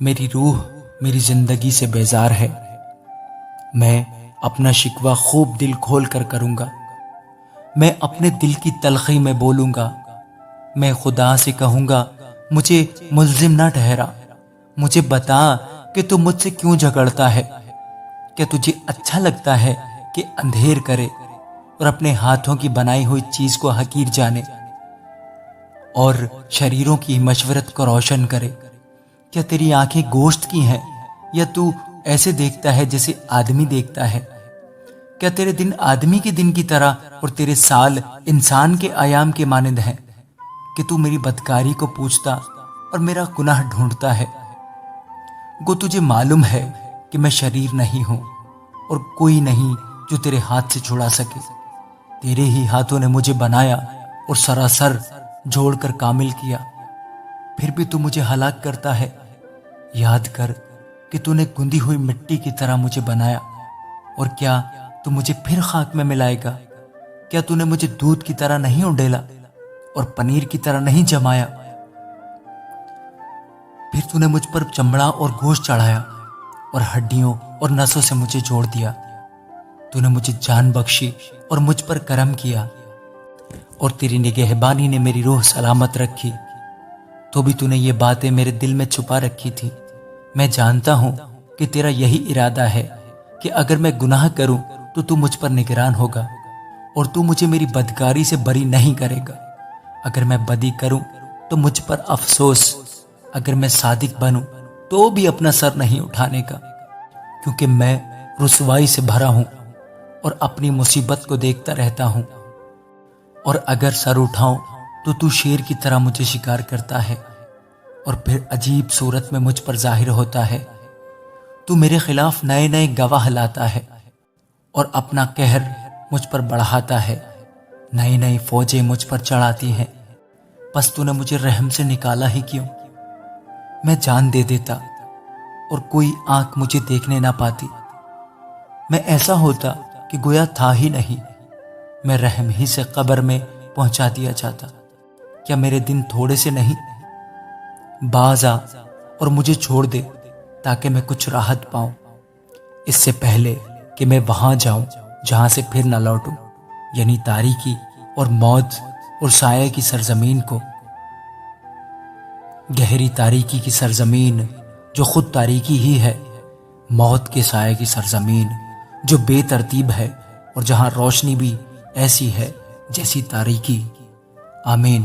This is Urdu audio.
میری روح میری زندگی سے بیزار ہے۔ میں اپنا شکوہ خوب دل کھول کر کروں گا۔ میں اپنے دل کی تلخی میں بولوں گا۔ میں خدا سے کہوں گا مجھے ملزم نہ ٹھہرا، مجھے بتا کہ تو مجھ سے کیوں جھگڑتا ہے۔ کیا تجھے اچھا لگتا ہے کہ اندھیر کرے اور اپنے ہاتھوں کی بنائی ہوئی چیز کو حقیر جانے اور شریروں کی مشورت کو روشن کرے؟ کیا تیری آنکھیں گوشت کی ہیں یا تو ایسے دیکھتا ہے جیسے آدمی دیکھتا ہے؟ کیا تیرے دن آدمی کے دن کی طرح اور تیرے سال انسان کے ایام کے مانند ہیں کہ تو میری بدکاری کو پوچھتا اور میرا گناہ ڈھونڈتا ہے؟ گو تجھے معلوم ہے کہ میں شریر نہیں ہوں اور کوئی نہیں جو تیرے ہاتھ سے چھڑا سکے۔ تیرے ہی ہاتھوں نے مجھے بنایا اور سراسر جوڑ کر کامل کیا، پھر بھی تو مجھے ہلاک کرتا ہے۔ یاد کر کہ تو نے گندی ہوئی مٹی کی طرح مجھے بنایا، اور کیا تو مجھے پھر خاک میں ملائے گا؟ کیا تو نے مجھے دودھ کی طرح نہیں اڈیلا اور پنیر کی طرح نہیں جمایا؟ پھر تو نے مجھ پر چمڑا اور گوشت چڑھایا اور ہڈیوں اور نسوں سے مجھے جوڑ دیا۔ تو نے مجھے جان بخشی اور مجھ پر کرم کیا، اور تیری نگہبانی نے میری روح سلامت رکھی۔ تو بھی تو نے یہ باتیں میرے دل میں چھپا رکھی تھی۔ میں جانتا ہوں کہ تیرا یہی ارادہ ہے کہ اگر میں گناہ کروں تو مجھ پر نگران ہوگا اور تو مجھے میری بدکاری سے بری نہیں کرے گا۔ اگر میں بدی کروں تو مجھ پر افسوس، اگر میں صادق بنوں تو بھی اپنا سر نہیں اٹھانے کا، کیونکہ میں رسوائی سے بھرا ہوں اور اپنی مصیبت کو دیکھتا رہتا ہوں۔ اور اگر سر اٹھاؤں تو شیر کی طرح مجھے شکار کرتا ہے اور پھر عجیب صورت میں مجھ پر ظاہر ہوتا ہے۔ تو میرے خلاف نئے نئے گواہ لاتا ہے اور اپنا قہر مجھ پر بڑھاتا ہے۔ نئی نئی فوجیں مجھ پر چڑھاتی ہیں، پس تو نے مجھے رحم سے نکالا ہی کیوں؟ میں جان دے دیتا اور کوئی آنکھ مجھے دیکھنے نہ پاتی۔ میں ایسا ہوتا کہ گویا تھا ہی نہیں، میں رحم ہی سے قبر میں پہنچا دیا جاتا۔ کیا میرے دن تھوڑے سے نہیں؟ باز آ اور مجھے چھوڑ دے تاکہ میں کچھ راحت پاؤں، اس سے پہلے کہ میں وہاں جاؤں جہاں سے پھر نہ لوٹوں، یعنی تاریکی اور موت اور سایہ کی سرزمین کو۔ گہری تاریکی کی سرزمین جو خود تاریکی ہی ہے، موت کے سایہ کی سرزمین جو بے ترتیب ہے اور جہاں روشنی بھی ایسی ہے جیسی تاریکی۔ آمین۔